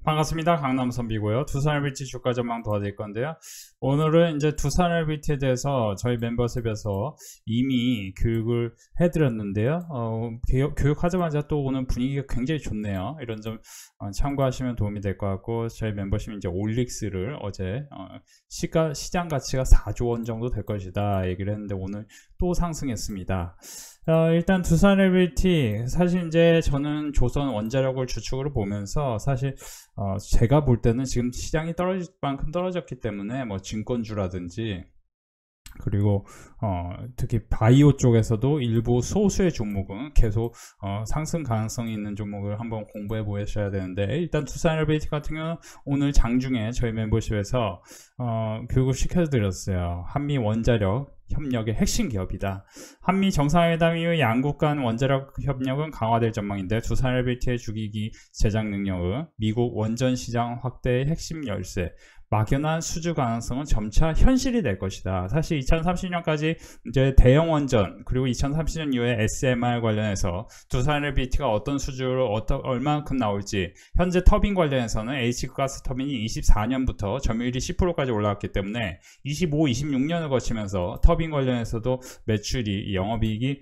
반갑습니다. 강남선비고요. 두산LBT 주가 전망 도와드릴 건데요. 오늘은 이제 두산LBT에 대해서 저희 멤버십에서 이미 교육을 해드렸는데요. 교육하자마자 또 오늘 분위기가 굉장히 좋네요. 이런 점 참고하시면 도움이 될 것 같고, 저희 멤버십이 이제 올릭스를 어제 시장 가치가 4조 원 정도 될 것이다 얘기를 했는데 오늘 또 상승했습니다. 일단 두산LBT 사실 이제 저는 조선 원자력을 주축으로 보면서 사실 제가 볼 때는 지금 시장이 떨어질 만큼 떨어졌기 때문에 뭐 증권주라든지 그리고 특히 바이오 쪽에서도 일부 소수의 종목은 계속 상승 가능성이 있는 종목을 한번 공부해 보셔야 되는데, 일단 두산LBT 같은 경우는 오늘 장중에 저희 멤버십에서 교육을 시켜드렸어요. 한미 원자력 협력의 핵심 기업이다. 한미 정상회담 이후 양국 간 원자력 협력은 강화될 전망인데, 두산LBT의 주기기 제작 능력은 미국 원전 시장 확대의 핵심 열쇠, 막연한 수주 가능성은 점차 현실이 될 것이다. 사실 2030년까지 이제 대형 원전, 그리고 2030년 이후에 SMR 관련해서 두산LBT가 어떤 수주로 얼마만큼 나올지, 현재 터빈 관련해서는 H가스 터빈이 24년부터 점유율이 10%까지 올라왔기 때문에 25, 26년을 거치면서 터빈 관련해서도 매출이, 영업이익이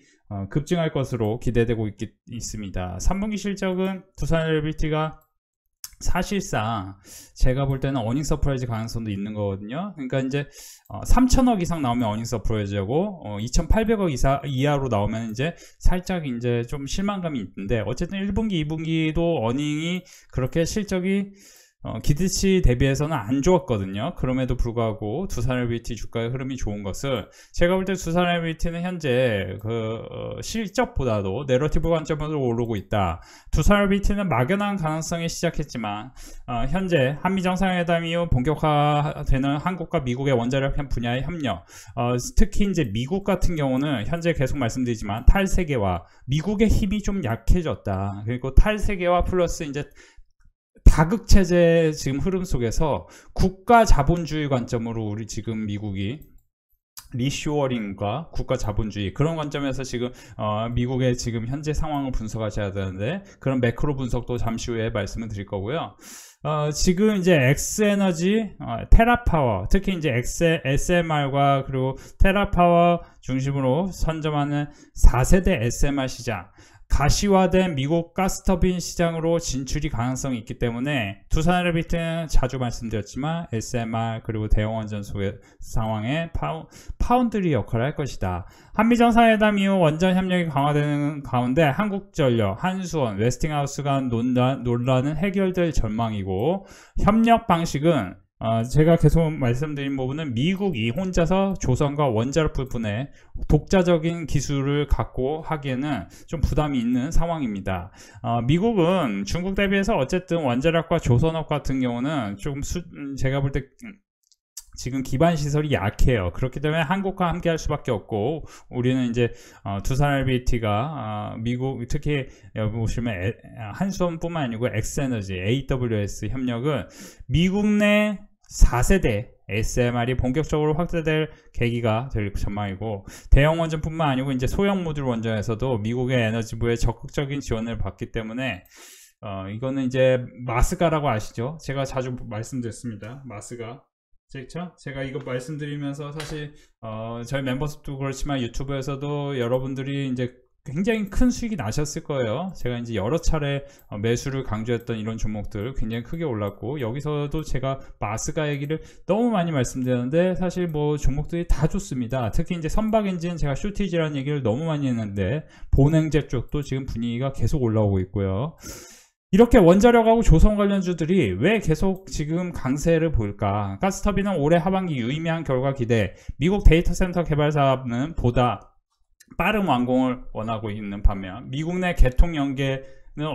급증할 것으로 기대되고 있습니다. 3분기 실적은 두산LBT가 사실상 제가 볼 때는 어닝 서프라이즈 가능성도 있는 거거든요. 그러니까 이제 3천억 이상 나오면 어닝 서프라이즈고 2,800억 이하로 나오면 이제 살짝 이제 좀 실망감이 있는데, 어쨌든 1분기, 2분기도 어닝이 그렇게 실적이 기대치 대비해서는 안 좋았거든요. 그럼에도 불구하고 두산LBT 주가의 흐름이 좋은 것은, 제가 볼 때 두산LBT는 현재 실적보다도 내러티브 관점으로 오르고 있다. 두산LBT는 막연한 가능성이 시작했지만 현재 한미 정상회담 이후 본격화되는 한국과 미국의 원자력 분야의 협력, 특히 이제 미국 같은 경우는 현재 계속 말씀드리지만 탈세계와 미국의 힘이 좀 약해졌다. 그리고 탈세계와 플러스 이제 다극체제 지금 흐름 속에서 국가 자본주의 관점으로 우리 지금 미국이 리쇼어링과 국가 자본주의, 그런 관점에서 지금 미국의 지금 현재 상황을 분석하셔야 되는데, 그런 매크로 분석도 잠시 후에 말씀을 드릴 거고요. 지금 이제 엑스에너지, 테라파워, 특히 이제 SMR과 그리고 테라파워 중심으로 선점하는 4세대 SMR 시장, 가시화된 미국 가스터빈 시장으로 진출이 가능성이 있기 때문에 두산LBT는 자주 말씀드렸지만 SMR 그리고 대형원전 속의 상황에 파운드리 역할을 할 것이다. 한미정상회담 이후 원전 협력이 강화되는 가운데 한국전력, 한수원, 웨스팅하우스 간 논란은 해결될 전망이고, 협력 방식은 제가 계속 말씀드린 부분은 미국이 혼자서 조선과 원자력 부분에 독자적인 기술을 갖고 하기에는 좀 부담이 있는 상황입니다. 미국은 중국 대비해서 어쨌든 원자력과 조선업 같은 경우는 좀 제가 볼 때 지금 기반 시설이 약해요. 그렇기 때문에 한국과 함께 할 수밖에 없고, 우리는 이제 두산LBT가 미국, 특히 여기 보시면 한수원뿐만 아니고 엑스에너지, AWS 협력은 미국 내 4세대 SMR이 본격적으로 확대될 계기가 될 전망이고, 대형 원전뿐만 아니고 이제 소형 모듈 원전에서도 미국의 에너지부의 적극적인 지원을 받기 때문에 이거는 이제 마스가라고 아시죠? 제가 자주 말씀드렸습니다. 마스가. 제가 이거 말씀드리면서 사실 저희 멤버십도 그렇지만 유튜브에서도 여러분들이 이제 굉장히 큰 수익이 나셨을 거예요. 제가 이제 여러 차례 매수를 강조했던 이런 종목들 굉장히 크게 올랐고, 여기서도 제가 마스가 얘기를 너무 많이 말씀드렸는데 사실 뭐 종목들이 다 좋습니다. 특히 이제 선박엔진, 제가 쇼티지라는 얘기를 너무 많이 했는데 본행제 쪽도 지금 분위기가 계속 올라오고 있고요. 이렇게 원자력하고 조선 관련주들이 왜 계속 지금 강세를 보일까? 가스터빈은 올해 하반기 유의미한 결과 기대, 미국 데이터 센터 개발사는 보다 빠른 완공을 원하고 있는 반면 미국 내 개통 연계는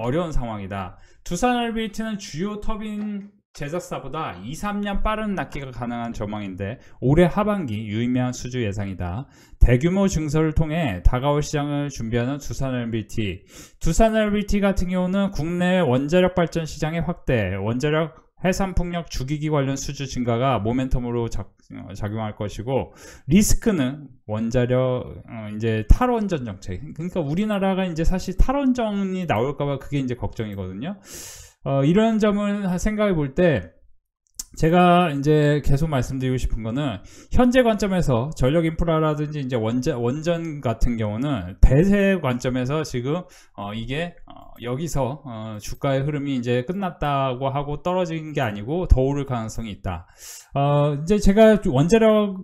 어려운 상황이다. 두산LBT는 주요 터빈 제작사보다 2, 3년 빠른 납기가 가능한 전망인데 올해 하반기 유의미한 수주 예상이다. 대규모 증설을 통해 다가올 시장을 준비하는 두산LBT 같은 경우는 국내 원자력 발전 시장의 확대, 원자력 해상풍력 주기기 관련 수주 증가가 모멘텀으로 작용할 것이고, 리스크는 원자력 이제 탈원전 정책, 그러니까 우리나라가 이제 사실 탈원전이 나올까봐 그게 이제 걱정이거든요. 이런 점을 생각해 볼 때 제가 이제 계속 말씀드리고 싶은 거는 현재 관점에서 전력 인프라라든지 이제 원전 같은 경우는 대세 관점에서 지금 이게 여기서 주가의 흐름이 이제 끝났다고 하고 떨어진 게 아니고 더 오를 가능성이 있다. 이제 제가 원자력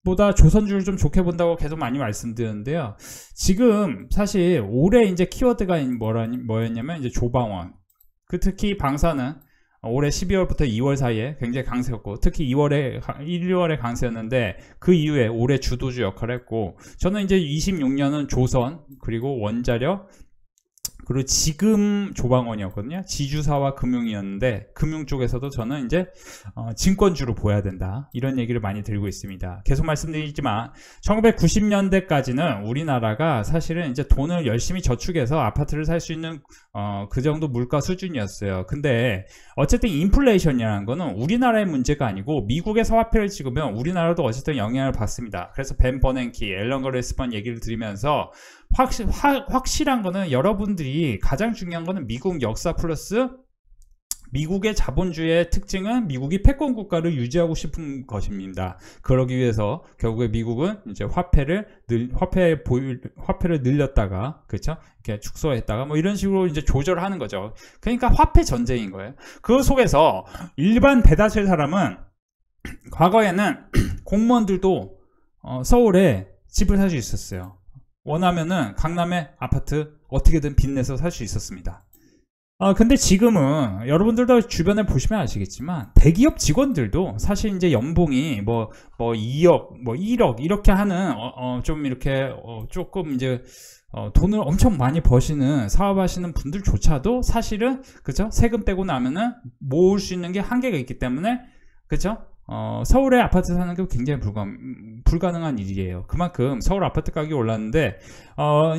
보다 조선주를 좀 좋게 본다고 계속 많이 말씀드렸는데요. 지금 사실 올해 이제 키워드가 뭐였냐면 이제 조방원. 특히 방사는 올해 12월부터 2월 사이에 굉장히 강세였고, 특히 1월에 강세였는데 그 이후에 올해 주도주 역할을 했고, 저는 이제 26년은 조선 그리고 원자력 그리고 지금 조방원이었거든요. 지주사와 금융이었는데 금융 쪽에서도 저는 이제 증권주로 보여야 된다, 이런 얘기를 많이 드리고 있습니다. 계속 말씀드리지만 1990년대까지는 우리나라가 사실은 이제 돈을 열심히 저축해서 아파트를 살 수 있는 그 정도 물가 수준이었어요. 근데 어쨌든 인플레이션이라는 거는 우리나라의 문제가 아니고 미국에서 화폐를 찍으면 우리나라도 어쨌든 영향을 받습니다. 그래서 벤 버냉키, 앨런 그레스펀 얘기를 드리면서 확실한 거는, 여러분들이 가장 중요한 거는 미국 역사 플러스 미국의 자본주의의 특징은 미국이 패권 국가를 유지하고 싶은 것입니다. 그러기 위해서 결국에 미국은 이제 화폐를 늘렸다가, 그렇죠? 이렇게 축소했다가 뭐 이런 식으로 이제 조절하는 거죠. 그러니까 화폐 전쟁인 거예요. 그 속에서 일반 대다수의 사람은 과거에는 공무원들도 서울에 집을 살 수 있었어요. 원하면은 강남에 아파트 어떻게든 빚내서 살 수 있었습니다. 근데 지금은 여러분들도 주변에 보시면 아시겠지만 대기업 직원들도 사실 이제 연봉이 뭐 2억, 뭐 1억 이렇게 하는 좀 이렇게 조금 이제 돈을 엄청 많이 버시는 사업하시는 분들조차도 사실은, 그죠? 세금 떼고 나면은 모을 수 있는 게 한계가 있기 때문에, 그죠? 서울에 아파트 사는 게 굉장히 불가능한 일이에요. 그만큼 서울 아파트 가격이 올랐는데,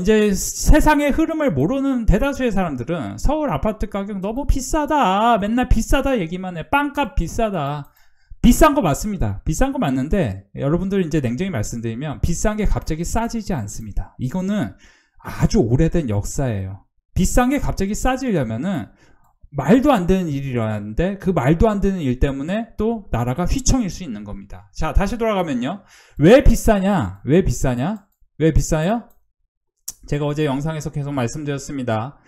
이제 세상의 흐름을 모르는 대다수의 사람들은 서울 아파트 가격 너무 비싸다, 맨날 비싸다 얘기만 해. 빵값 비싸다. 비싼 거 맞습니다. 비싼 거 맞는데, 여러분들 이제 냉정히 말씀드리면 비싼 게 갑자기 싸지지 않습니다. 이거는 아주 오래된 역사예요. 비싼 게 갑자기 싸지려면은 말도 안 되는 일이 일어났는데, 그 말도 안 되는 일 때문에 또 나라가 휘청일 수 있는 겁니다. 자, 다시 돌아가면요. 왜 비싸냐? 왜 비싸요? 제가 어제 영상에서 계속 말씀드렸습니다.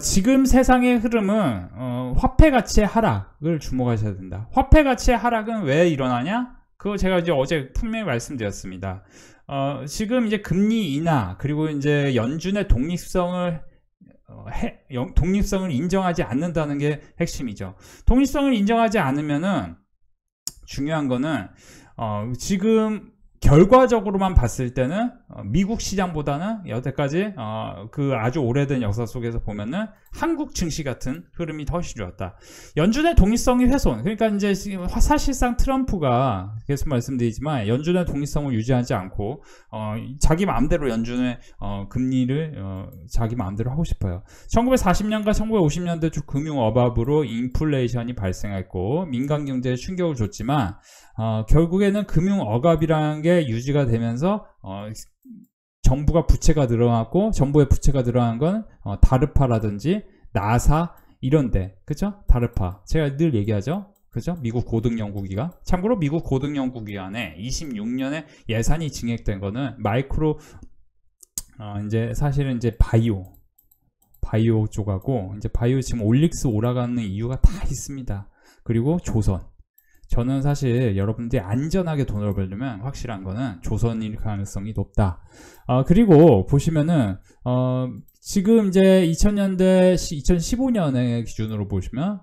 지금 세상의 흐름은 화폐 가치의 하락을 주목하셔야 된다. 화폐 가치의 하락은 왜 일어나냐? 그거 제가 이제 어제 분명히 말씀드렸습니다. 지금 이제 금리 인하, 그리고 이제 연준의 독립성을 인정하지 않는다는 게 핵심이죠. 독립성을 인정하지 않으면은 중요한 거는 지금 결과적으로만 봤을 때는 미국 시장보다는 여태까지 그 아주 오래된 역사 속에서 보면은 한국 증시 같은 흐름이 더 훨씬 좋았다. 연준의 독립성이 훼손. 그러니까 이제 사실상 트럼프가 계속 말씀드리지만 연준의 독립성을 유지하지 않고 자기 마음대로 연준의 금리를 자기 마음대로 하고 싶어요. 1940년과 1950년대 중 금융 어밥으로 인플레이션이 발생했고 민간 경제에 충격을 줬지만 결국에는 금융 억압이라는 게 유지가 되면서 정부가 부채가 늘어났고, 정부의 부채가 늘어난 건 다르파라든지 나사 이런데, 그죠? 다르파 제가 늘 얘기하죠, 그죠? 미국 고등연구기관. 참고로 미국 고등연구기관에 26년에 예산이 증액된 거는 마이크로 이제 사실은 이제 바이오 쪽하고, 이제 바이오 지금 올릭스 올라가는 이유가 다 있습니다. 그리고 조선. 저는 사실 여러분들이 안전하게 돈을 벌려면 확실한 거는 조선일 가능성이 높다. 그리고 보시면은 지금 이제 2000년대 2015년의 기준으로 보시면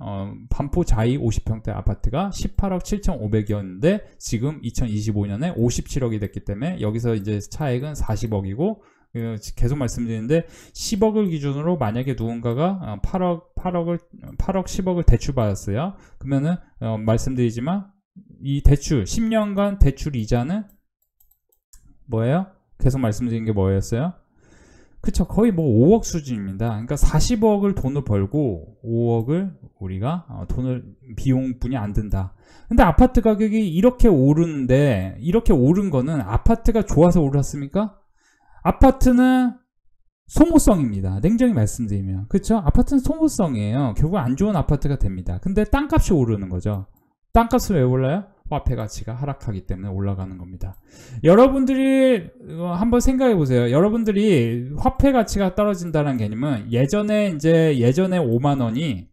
반포 자이 50평대 아파트가 18억 7,500이었는데 지금 2025년에 57억이 됐기 때문에 여기서 이제 차액은 40억이고, 계속 말씀드리는데 10억을 기준으로 만약에 누군가가 8억 10억을 대출 받았어요. 그러면은 말씀드리지만 이 대출 10년간 대출 이자는 뭐예요? 계속 말씀드린 게 뭐였어요? 그쵸, 거의 뭐 5억 수준입니다. 그러니까 40억을 돈을 벌고 5억을 우리가 비용분이 안 든다. 근데 아파트 가격이 이렇게 오르는데, 이렇게 오른 거는 아파트가 좋아서 오르셨습니까? 아파트는 소모성입니다. 냉정히 말씀드리면. 그쵸? 아파트는 소모성이에요. 결국 안 좋은 아파트가 됩니다. 근데 땅값이 오르는 거죠. 땅값은 왜 올라요? 화폐 가치가 하락하기 때문에 올라가는 겁니다. 여러분들이 한번 생각해 보세요. 여러분들이 화폐 가치가 떨어진다는 개념은 예전에 5만 원이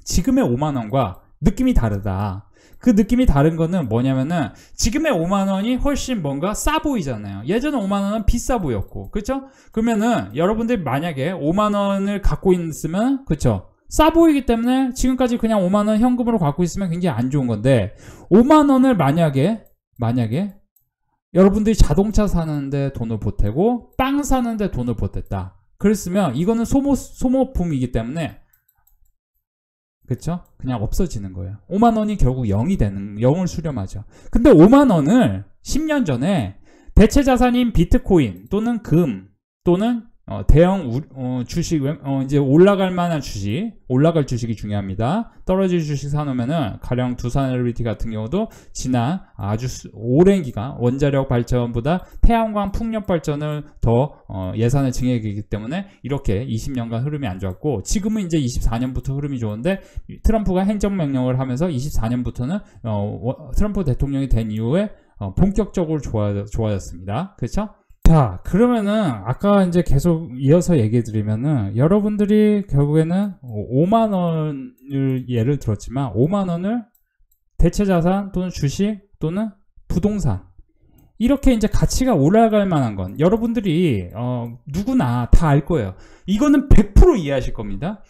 지금의 5만 원과 느낌이 다르다. 그 느낌이 다른 거는 뭐냐면은 지금의 5만 원이 훨씬 뭔가 싸 보이잖아요. 예전에 5만 원은 비싸 보였고, 그렇죠? 그러면은 여러분들이 만약에 5만 원을 갖고 있으면, 그렇죠? 싸 보이기 때문에 지금까지 그냥 5만 원 현금으로 갖고 있으면 굉장히 안 좋은 건데, 5만 원을 만약에 여러분들이 자동차 사는데 돈을 보태고 빵 사는데 돈을 보탰다. 그랬으면 이거는 소모품이기 때문에, 그쵸? 그냥 없어지는 거예요. 5만 원이 결국 0을 수렴하죠. 근데 5만 원을 10년 전에 대체 자산인 비트코인 또는 금 또는 대형 주식, 이제 올라갈 만한 주식, 올라갈 주식이 중요합니다. 떨어질 주식 사놓으면은 가령 두산에너비티 같은 경우도 지난 아주 오랜 기간 원자력 발전보다 태양광 풍력 발전을 더 예산을 증액했기 때문에 이렇게 20년간 흐름이 안 좋았고, 지금은 이제 24년부터 흐름이 좋은데 트럼프가 행정명령을 하면서 24년부터는 트럼프 대통령이 된 이후에 본격적으로 좋아졌습니다. 그렇죠? 자, 그러면은 아까 이제 계속 이어서 얘기해 드리면은 여러분들이 결국에는 5만 원을 예를 들었지만 5만 원을 대체 자산 또는 주식 또는 부동산, 이렇게 이제 가치가 올라갈 만한 건 여러분들이 누구나 다 알 거예요. 이거는 100% 이해하실 겁니다.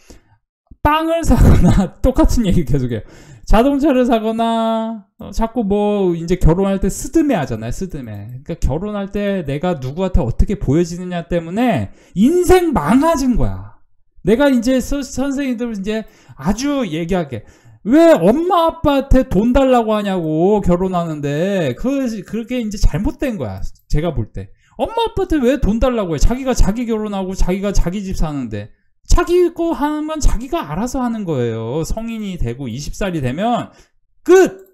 빵을 사거나 똑같은 얘기 계속해요. 자동차를 사거나 자꾸 뭐 이제 결혼할 때 스드메 하잖아요. 스드메. 그러니까 결혼할 때 내가 누구한테 어떻게 보여지느냐 때문에 인생 망가진 거야. 내가 이제 선생님들 이제 아주 얘기하게, 왜 엄마 아빠한테 돈 달라고 하냐고 결혼하는데, 그렇게 이제 잘못된 거야. 제가 볼 때 엄마 아빠한테 왜 돈 달라고 해. 자기가 자기 결혼하고 자기가 자기 집 사는데. 자기 거 하는 건 자기가 알아서 하는 거예요. 성인이 되고 20살이 되면 끝!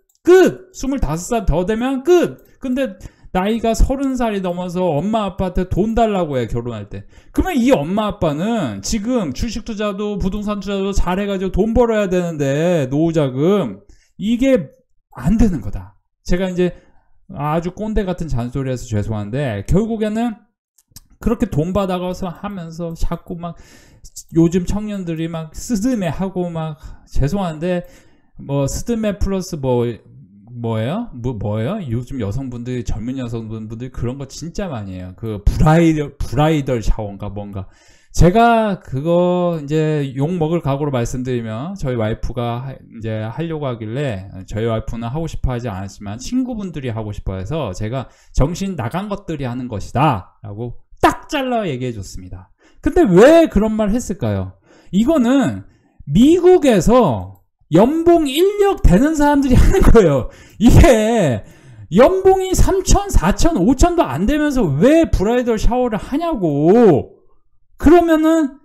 25살 더 되면 끝! 근데 나이가 30살이 넘어서 엄마 아빠한테 돈 달라고 해, 결혼할 때. 그러면 이 엄마 아빠는 지금 주식 투자도 부동산 투자도 잘해가지고 돈 벌어야 되는데, 노후자금, 이게 안 되는 거다. 제가 이제 아주 꼰대 같은 잔소리해서 죄송한데, 결국에는 그렇게 돈 받아가서 하면서 자꾸 막 요즘 청년들이 막 스드메 하고 막, 죄송한데 뭐 스드메 플러스 뭐예요? 요즘 여성분들이, 젊은 여성분들이 그런 거 진짜 많이 해요. 그 브라이덜 샤워인가 뭔가. 제가 그거 이제 욕 먹을 각오로 말씀드리면, 저희 와이프가 이제 하려고 하길래, 저희 와이프는 하고 싶어 하지 않았지만 친구분들이 하고 싶어 해서 제가 정신 나간 것들이 하는 것이다 라고 딱 잘라 얘기해 줬습니다. 근데 왜 그런 말 했을까요? 이거는 미국에서 연봉 1억 되는 사람들이 하는 거예요. 이게 연봉이 3천, 4천, 5천도 안 되면서 왜 브라이덜 샤워를 하냐고. 그러면은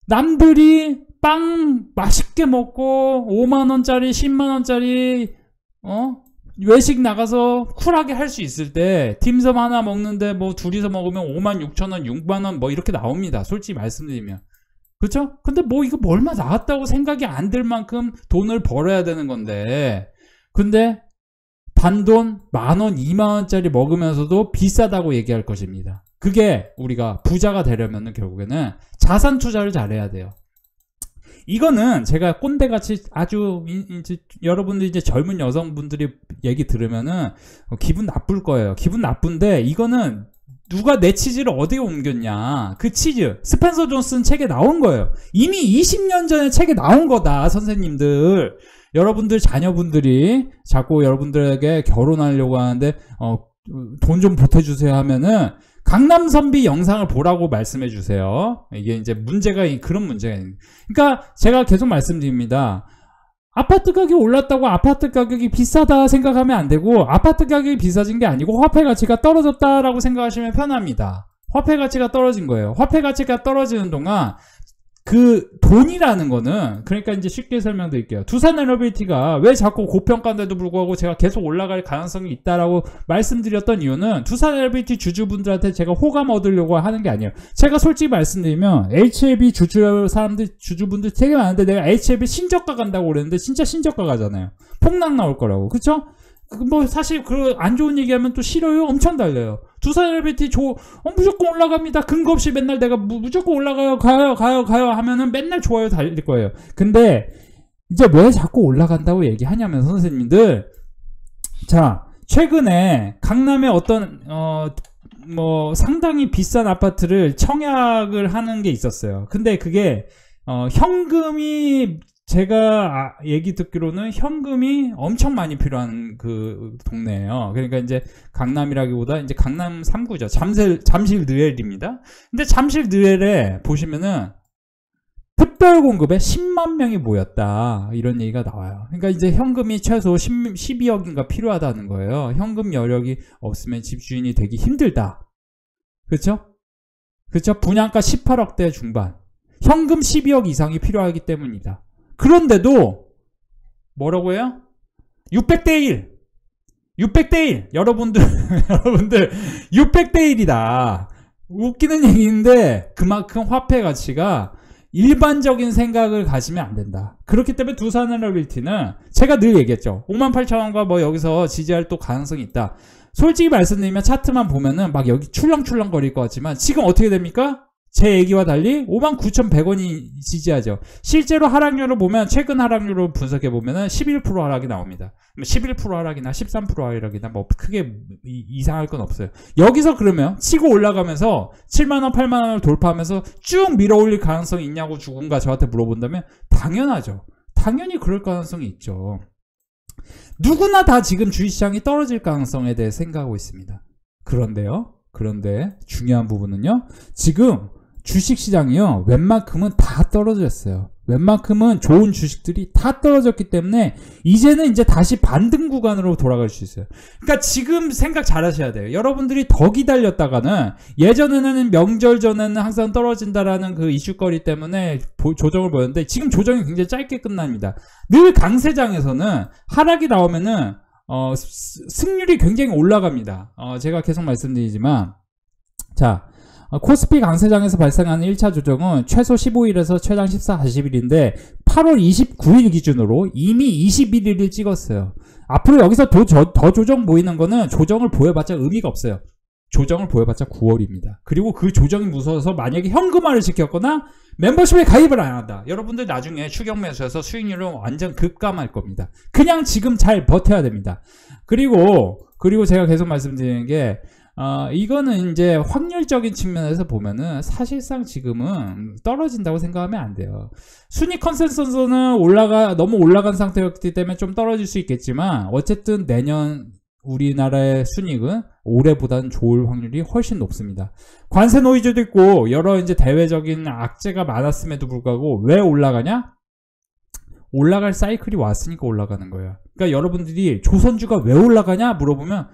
남들이 빵 맛있게 먹고 5만원짜리 10만원짜리 외식 나가서 쿨하게 할 수 있을 때, 딤섬 하나 먹는데 뭐 둘이서 먹으면 56,000원, 6만원 뭐 이렇게 나옵니다. 솔직히 말씀드리면. 그쵸? 근데 뭐 이거 뭐 얼마 나왔다고 생각이 안 들 만큼 돈을 벌어야 되는 건데, 근데 단돈 10,000원, 20,000원짜리 먹으면서도 비싸다고 얘기할 것입니다. 그게 우리가 부자가 되려면 결국에는 자산 투자를 잘해야 돼요. 이거는 제가 꼰대같이 아주 여러분들 이제 젊은 여성분들이 얘기 들으면은 기분 나쁠 거예요. 기분 나쁜데, 이거는 누가 내 치즈를 어디에 옮겼냐. 그 치즈 스펜서 존슨 책에 나온 거예요. 이미 20년 전에 책에 나온 거다. 선생님들, 여러분들 자녀분들이 자꾸 여러분들에게 결혼하려고 하는데 돈 좀 보태주세요 하면은 강남선비 영상을 보라고 말씀해 주세요. 이게 이제 문제가, 그런 문제가 있는. 그러니까 제가 계속 말씀드립니다. 아파트 가격이 올랐다고 아파트 가격이 비싸다 생각하면 안 되고, 아파트 가격이 비싸진 게 아니고 화폐 가치가 떨어졌다라고 생각하시면 편합니다. 화폐 가치가 떨어진 거예요. 화폐 가치가 떨어지는 동안 그 돈이라는 거는, 그러니까 이제 쉽게 설명드릴게요. 두산 에너빌리티가 왜 자꾸 고평가인데도 불구하고 제가 계속 올라갈 가능성이 있다라고 말씀드렸던 이유는 두산 에너빌리티 주주분들한테 제가 호감 얻으려고 하는 게 아니에요. 제가 솔직히 말씀드리면 HLB 주주분들 되게 많은데 내가 HLB 신저가 간다고 그랬는데 진짜 신저가 가잖아요. 폭락 나올 거라고. 그쵸? 뭐 사실 그 안 좋은 얘기하면 또 싫어요. 엄청 달려요. 두산 에너빌리티 무조건 올라갑니다. 근거 없이 맨날 내가 무조건 올라가요. 가요 하면은 맨날 좋아요 달릴 거예요. 근데 이제 왜 자꾸 올라간다고 얘기하냐면 선생님들, 자 최근에 강남에 어떤 뭐 상당히 비싼 아파트를 청약을 하는 게 있었어요. 근데 그게 현금이, 제가 얘기 듣기로는 현금이 엄청 많이 필요한 그 동네예요. 그러니까 이제 강남이라기보다 이제 강남 3구죠. 잠실 느웰입니다. 근데 잠실 느웰에 보시면은 특별 공급에 10만 명이 모였다, 이런 얘기가 나와요. 그러니까 이제 현금이 최소 12억인가 필요하다는 거예요. 현금 여력이 없으면 집주인이 되기 힘들다. 그렇죠? 그렇죠? 분양가 18억대 중반, 현금 12억 이상이 필요하기 때문이다. 그런데도 뭐라고 해요? 600대 1. 여러분들 600대 1이다. 웃기는 얘기인데 그만큼 화폐 가치가 일반적인 생각을 가지면 안 된다. 그렇기 때문에 두산 에너빌리티는 제가 늘 얘기했죠. 58,000원과 뭐 여기서 지지할 또 가능성이 있다. 솔직히 말씀드리면 차트만 보면은 막 여기 출렁출렁 거릴 것 같지만 지금 어떻게 됩니까? 제 얘기와 달리 59,100원이 지지하죠. 실제로 하락률을 보면, 최근 하락률을 분석해 보면은 11% 하락이 나옵니다. 11% 하락이나 13% 하락이나 뭐 크게 이상할 건 없어요. 여기서 그러면 치고 올라가면서 7만원, 8만원을 돌파하면서 쭉 밀어 올릴 가능성이 있냐고 누군가 저한테 물어본다면 당연하죠. 당연히 그럴 가능성이 있죠. 누구나 다 지금 주식시장이 떨어질 가능성에 대해 생각하고 있습니다. 그런데 중요한 부분은요, 지금 주식시장이요, 웬만큼은 다 떨어졌어요. 웬만큼은 좋은 주식들이 다 떨어졌기 때문에 이제는 이제 다시 반등 구간으로 돌아갈 수 있어요. 그러니까 지금 생각 잘 하셔야 돼요. 여러분들이 더 기다렸다가는, 예전에는 명절 전에는 항상 떨어진다라는 그 이슈거리 때문에 조정을 보였는데 지금 조정이 굉장히 짧게 끝납니다. 늘 강세장에서는 하락이 나오면은 승률이 굉장히 올라갑니다. 제가 계속 말씀드리지만, 자, 코스피 강세장에서 발생하는 1차 조정은 최소 15일에서 최장 14, 40일인데 8월 29일 기준으로 이미 21일을 찍었어요. 앞으로 여기서 더 조정 보이는 거는, 조정을 보여봤자 의미가 없어요. 조정을 보여봤자 9월입니다. 그리고 그 조정이 무서워서 만약에 현금화를 시켰거나 멤버십에 가입을 안 한다, 여러분들 나중에 추격 매수해서 수익률은 완전 급감할 겁니다. 그냥 지금 잘 버텨야 됩니다. 그리고 제가 계속 말씀드리는 게, 이거는 이제 확률적인 측면에서 보면은 사실상 지금은 떨어진다고 생각하면 안 돼요. 순위 컨센서스는 너무 올라간 상태였기 때문에 좀 떨어질 수 있겠지만, 어쨌든 내년 우리나라의 순익은 올해보다는 좋을 확률이 훨씬 높습니다. 관세 노이즈도 있고 여러 이제 대외적인 악재가 많았음에도 불구하고 왜 올라가냐? 올라갈 사이클이 왔으니까 올라가는 거예요. 그러니까 여러분들이 조선주가 왜 올라가냐 물어보면,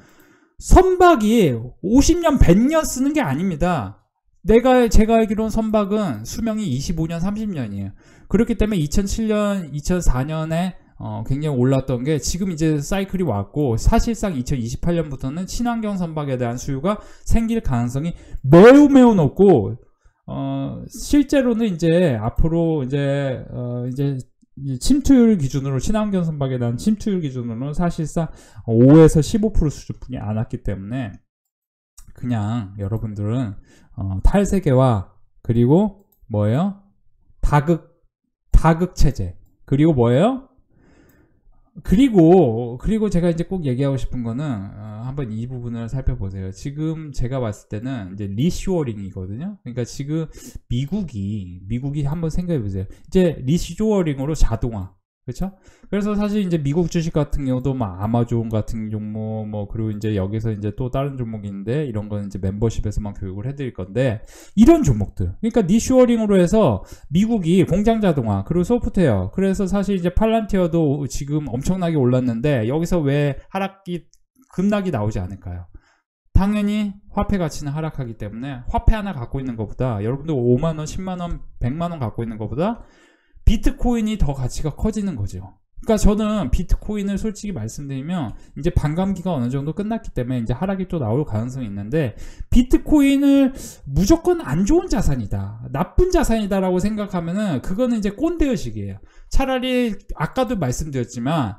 선박이 50년, 100년 쓰는 게 아닙니다. 제가 알기로는 선박은 수명이 25년, 30년이에요. 그렇기 때문에 2007년, 2004년에 굉장히 올랐던 게 지금 이제 사이클이 왔고, 사실상 2028년부터는 친환경 선박에 대한 수요가 생길 가능성이 매우 높고, 실제로는 이제 앞으로 이제 침투율 기준으로, 친환경 선박에 대한 침투율 기준으로는 사실상 5에서 15% 수준뿐이 안 왔기 때문에, 그냥 여러분들은 탈세계와, 그리고 뭐예요? 다극 체제, 그리고 뭐예요? 그리고 제가 이제 꼭 얘기하고 싶은 거는, 한번 이 부분을 살펴보세요. 지금 제가 봤을 때는 이제 리쇼어링이거든요. 그러니까 지금 미국이 한번 생각해 보세요. 이제 리쇼어링으로 자동화, 그렇죠? 그래서 사실 이제 미국 주식 같은 경우도 막 아마존 같은 종목, 뭐 그리고 이제 여기서 이제 또 다른 종목이 있는데, 이런 거는 이제 멤버십에서만 교육을 해드릴 건데, 이런 종목들, 그러니까 리쇼어링으로 해서 미국이 공장 자동화, 그리고 소프트웨어, 그래서 사실 이제 팔란티어도 지금 엄청나게 올랐는데 여기서 왜 급락이 나오지 않을까요? 당연히 화폐 가치는 하락하기 때문에 화폐 하나 갖고 있는 것보다, 여러분들 5만원, 10만원, 100만원 갖고 있는 것보다 비트코인이 더 가치가 커지는 거죠. 그러니까 저는 비트코인을 솔직히 말씀드리면 이제 반감기가 어느 정도 끝났기 때문에 이제 하락이 또 나올 가능성이 있는데, 비트코인을 무조건 안 좋은 자산이다, 나쁜 자산이다 라고 생각하면은 그거는 이제 꼰대의식이에요. 차라리 아까도 말씀드렸지만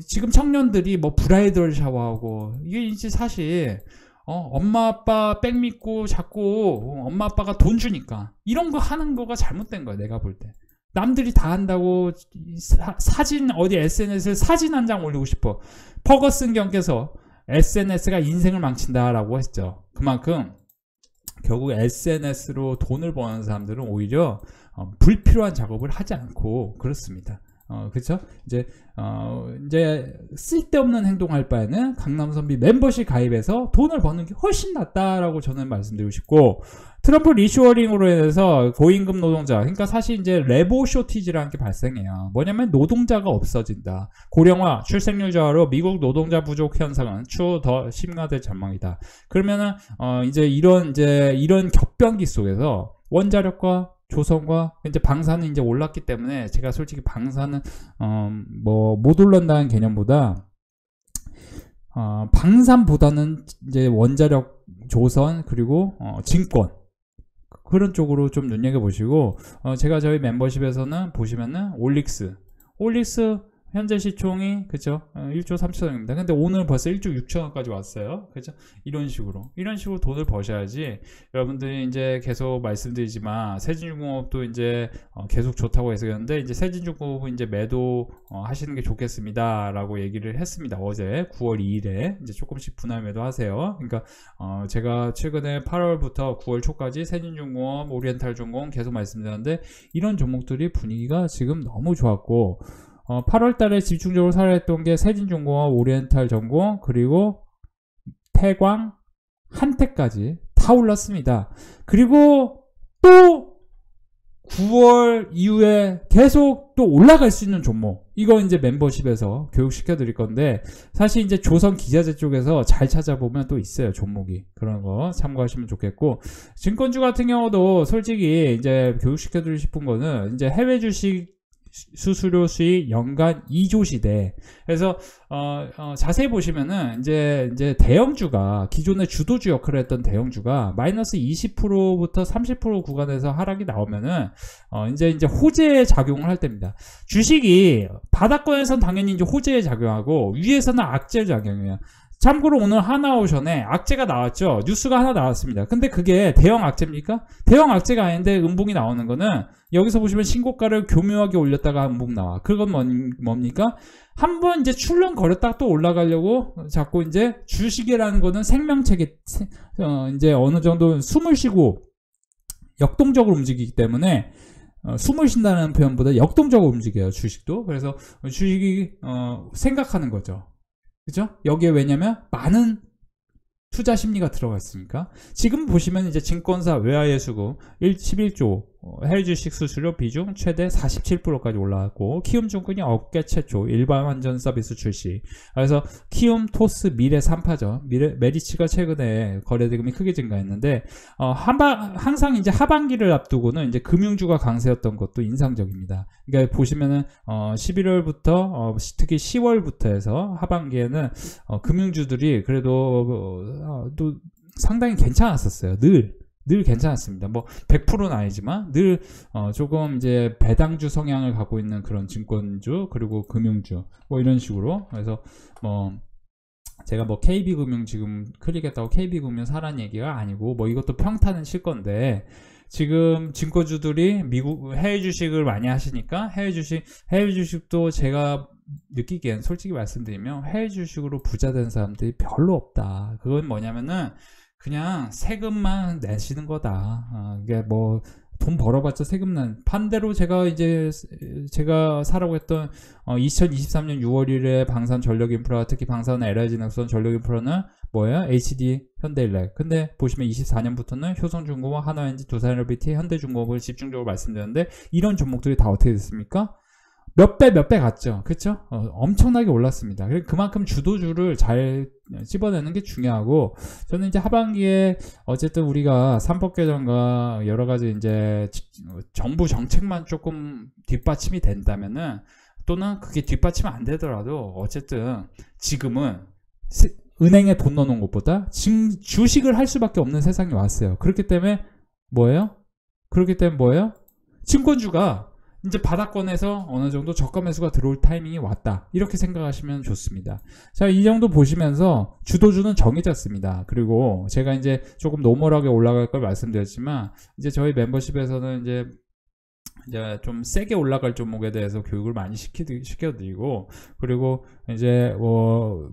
지금 청년들이 뭐 브라이덜 샤워하고, 이게 이제 사실 엄마 아빠 백 믿고 자꾸 엄마 아빠가 돈 주니까 이런 거 하는 거가 잘못된 거야, 내가 볼 때. 남들이 다 한다고 사진 어디 SNS에 사진 한 장 올리고 싶어. 퍼거슨 경께서 SNS가 인생을 망친다라고 했죠. 그만큼 결국 SNS로 돈을 버는 사람들은 오히려 불필요한 작업을 하지 않고 그렇습니다. 그렇죠? 이제 쓸데없는 행동할 바에는 강남선비 멤버십 가입해서 돈을 버는 게 훨씬 낫다라고 저는 말씀드리고 싶고, 트럼프 리쇼어링으로 인해서 고임금 노동자, 그러니까 사실 이제 레버 쇼티지라는 게 발생해요. 뭐냐면 노동자가 없어진다. 고령화, 출생률 저하로 미국 노동자 부족 현상은 추후 더 심화될 전망이다. 그러면은 이제 이런 격변기 속에서 원자력과 조선과 이제 방사는 이제 올랐기 때문에, 제가 솔직히 방사는 못 올른다는 개념보다 방산보다는 이제 원자력, 조선, 그리고 증권, 그런 쪽으로 좀 눈여겨보시고, 제가 저희 멤버십에서는 보시면은 올릭스 현재 시총이 그죠 1조 3천원입니다. 근데 오늘 벌써 1조 6천원까지 왔어요. 그죠? 이런 식으로 돈을 버셔야지. 여러분들이 이제 계속 말씀드리지만 세진중공업도 이제 계속 좋다고 해서 그런데, 이제 세진중공업은 이제 매도 하시는 게 좋겠습니다 라고 얘기를 했습니다. 어제 9월 2일에 이제 조금씩 분할 매도 하세요. 그러니까 제가 최근에 8월부터 9월 초까지 세진중공업, 오리엔탈중공 계속 말씀드렸는데, 이런 종목들이 분위기가 지금 너무 좋았고, 8월 달에 집중적으로 살아있던 게 세진중공업, 오리엔탈전공, 그리고 태광, 한택까지 다 올랐습니다. 그리고 또 9월 이후에 계속 또 올라갈 수 있는 종목, 이거 이제 멤버십에서 교육시켜 드릴 건데, 사실 이제 조선 기자재 쪽에서 잘 찾아보면 또 있어요, 종목이. 그런 거 참고하시면 좋겠고, 증권주 같은 경우도 솔직히 이제 교육시켜 드리고 싶은 거는, 이제 해외 주식 수수료 수익 연간 2조 시대. 그래서 자세히 보시면은 이제 대형주가, 기존의 주도주 역할을 했던 대형주가 마이너스 20%부터 30% 구간에서 하락이 나오면은 이제 호재의 작용을 할 때입니다. 주식이 바닥권에서는 당연히 이제 호재의 작용하고, 위에서는 악재의 작용이에요. 참고로 오늘 하나오션에 악재가 나왔죠. 뉴스가 하나 나왔습니다. 근데 그게 대형 악재입니까? 대형 악재가 아닌데 음봉이 나오는 거는, 여기서 보시면 신고가를 교묘하게 올렸다가 음봉 나와. 그건 뭡니까? 한번 이제 출렁거렸다가 또 올라가려고 자꾸, 이제 주식이라는 거는 생명체계, 이제 어느 정도 숨을 쉬고 역동적으로 움직이기 때문에, 숨을 쉰다는 표현보다 역동적으로 움직여요, 주식도. 그래서 주식이 생각하는 거죠. 그죠? 여기에 왜냐면 많은 투자 심리가 들어가 있으니까. 지금 보시면 이제 증권사 외화의 수급 11조, 해외 주식 수수료 비중 최대 47%까지 올라왔고, 키움증권이 업계 최초 일반 완전 서비스 출시. 그래서 키움, 토스, 미래 3파전, 메리츠가 최근에 거래 대금이 크게 증가했는데, 항상 이제 하반기를 앞두고는 이제 금융주가 강세였던 것도 인상적입니다. 그러니까 보시면은 11월부터 특히 10월부터 해서 하반기에는 금융주들이 그래도 또 상당히 괜찮았었어요. 늘 괜찮았습니다. 뭐 100%는 아니지만 늘 조금 이제 배당주 성향을 갖고 있는 그런 증권주, 그리고 금융주, 뭐 이런 식으로. 그래서 뭐 제가 뭐 KB금융 지금 클릭했다고 KB금융 사라는 얘기가 아니고, 뭐 이것도 평타는 칠 건데, 지금 증권주들이 미국 해외 주식을 많이 하시니까, 해외 주식도 제가 느끼기엔 솔직히 말씀드리면 해외 주식으로 부자 된 사람들이 별로 없다. 그건 뭐냐면은 그냥 세금만 내시는 거다. 이게 뭐 돈 벌어봤자 세금 반대로 제가 사라고 했던 2023년 6월 1일에 방산 전력인프라, 특히 방산 LIG낙선 전력인프라는 뭐예요? HD 현대일렉. 근데 보시면 24년부터는 효성중공업, 하나엔지, 두산에너비티, 현대중공업을 집중적으로 말씀드렸는데, 이런 종목들이 다 어떻게 됐습니까? 몇 배 갔죠. 그쵸? 엄청나게 올랐습니다. 그만큼 주도주를 잘 집어내는 게 중요하고, 저는 이제 하반기에 어쨌든 우리가 삼법개정과 여러 가지 이제 정부 정책만 조금 뒷받침이 된다면은, 또는 그게 뒷받침 안 되더라도 어쨌든 지금은 은행에 돈 넣어놓은 것보다 주식을 할 수밖에 없는 세상이 왔어요. 그렇기 때문에 뭐예요? 증권주가 이제 바닥권에서 어느 정도 저가 매수가 들어올 타이밍이 왔다. 이렇게 생각하시면 좋습니다. 자, 이 정도 보시면서 주도주는 정해졌습니다. 그리고 제가 이제 조금 노멀하게 올라갈 걸 말씀드렸지만, 이제 저희 멤버십에서는 이제 좀 세게 올라갈 종목에 대해서 교육을 많이 시켜드리고, 그리고 이제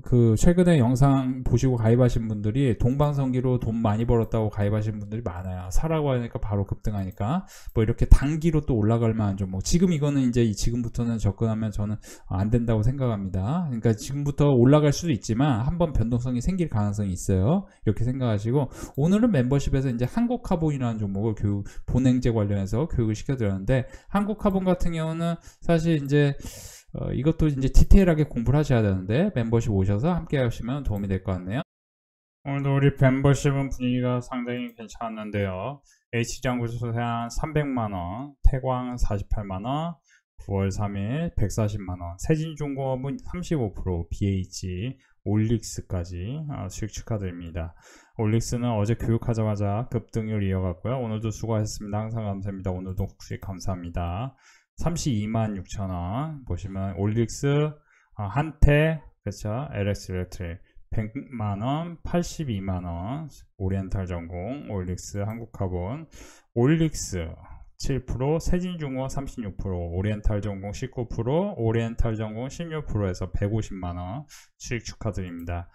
그 최근에 영상 보시고 가입하신 분들이 동방성기로 돈 많이 벌었다고 가입하신 분들이 많아요. 사라고 하니까 바로 급등하니까 뭐 이렇게 단기로 또 올라갈 만한 종목, 지금 이거는 이제 지금부터는 접근하면 저는 안 된다고 생각합니다. 그러니까 지금부터 올라갈 수도 있지만 한번 변동성이 생길 가능성이 있어요. 이렇게 생각하시고, 오늘은 멤버십에서 이제 한국카본이라는 종목을 보냉제 관련해서 교육을 시켜드렸는데, 한국카본 같은 경우는 사실 이제 이것도 이제 디테일하게 공부를 하셔야 되는데, 멤버십 오셔서 함께 하시면 도움이 될 것 같네요. 오늘도 우리 멤버십은 분위기가 상당히 괜찮았는데요. H장구조소상 300만원, 태광 48만원, 9월 3일 140만원, 세진중공업은 35%, BH, 올릭스까지 수익 축하드립니다. 올릭스는 어제 교육하자마자 급등을 이어갔고요. 오늘도 수고하셨습니다. 항상 감사합니다. 오늘도 수익 감사합니다. 326,000원 보시면 올릭스, 한테, 그렇죠? LX 일렉트릭 100만원, 82만원, 오리엔탈 전공, 올릭스, 한국카본, 올릭스 7%, 세진중공업 36%, 오리엔탈 전공 19%, 오리엔탈 전공 16%에서 150만원 수익 축하드립니다.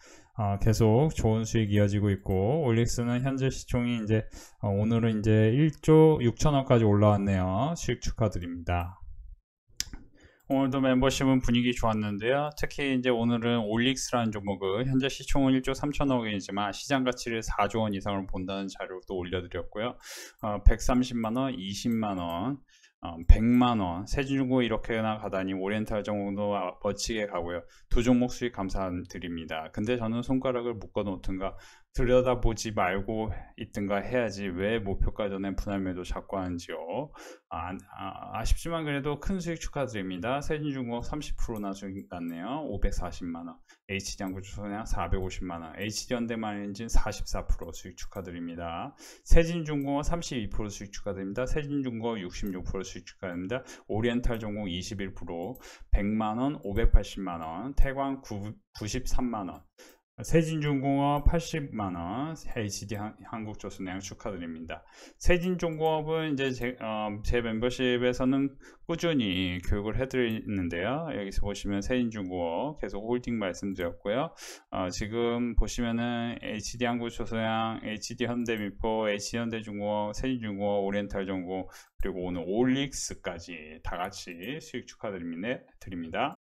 계속 좋은 수익 이어지고 있고, 올릭스는 현재 시총이 이제 오늘은 이제 1조 6천원까지 올라왔네요. 수익 축하드립니다. 오늘도 멤버십은 분위기 좋았는데요. 특히 이제 오늘은 올릭스라는 종목은 현재 시총은 1조 3천억 원이지만 시장 가치를 4조 원 이상을 본다는 자료도 올려드렸고요. 130만원, 20만원, 100만원, 세진중공 이렇게나 가다니 오리엔탈 전공도 멋지게 가고요. 두 종목 수익 감사드립니다. 근데 저는 손가락을 묶어 놓든가 들여다보지 말고 있든가 해야지 왜 목표가 전에 분할매도 자꾸 하는지요. 아쉽지만 그래도 큰 수익 축하드립니다. 세진중공업 30%나 수익 났네요. 540만원, HD양구조선양 450만원, HD현대만엔진 44% 수익 축하드립니다. 세진중공업 32% 수익 축하드립니다. 세진중공업 66% 수익 축하드립니다. 오리엔탈 전공 21%, 100만원, 580만원, 태광 93만원, 세진중공업 80만원, HD 한국조선양 축하드립니다. 세진중공업은 이제 제 멤버십에서는 꾸준히 교육을 해드리는데요. 여기서 보시면 세진중공업 계속 홀딩 말씀드렸고요. 지금 보시면은 HD 한국조선양, HD 현대미포, HD 현대중공업, 세진중공업, 오리엔탈 전공, 그리고 오늘 올릭스까지 다 같이 수익 축하드립니다.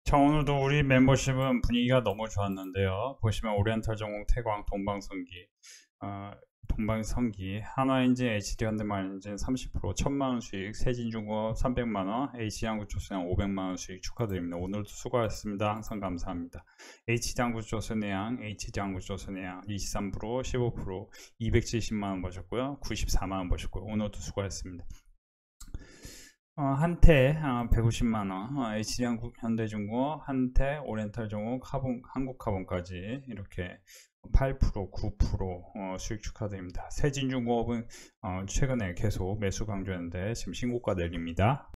자, 오늘도 우리 멤버십은 분위기가 너무 좋았는데요. 보시면 오리엔탈 전공, 태광, 동방성기, 한화엔진, HD현대만엔진 30%, 1000만원 수익, 세진중공업 300만원, HD한국조선양 500만원 수익 축하드립니다. 오늘도 수고하셨습니다. 항상 감사합니다. HD한국조선양, HD한국조선양 23%, 15%, 270만원 버셨고요. 94만원 버셨고요. 오늘도 수고하셨습니다. 한테 150만원, HD현대중공업, 한테, 오리엔탈 전공, 한국카본까지 이렇게 8%, 9% 수익 축하드립니다. 세진중공업은 최근에 계속 매수 강조했는데 지금 신고가 내립니다.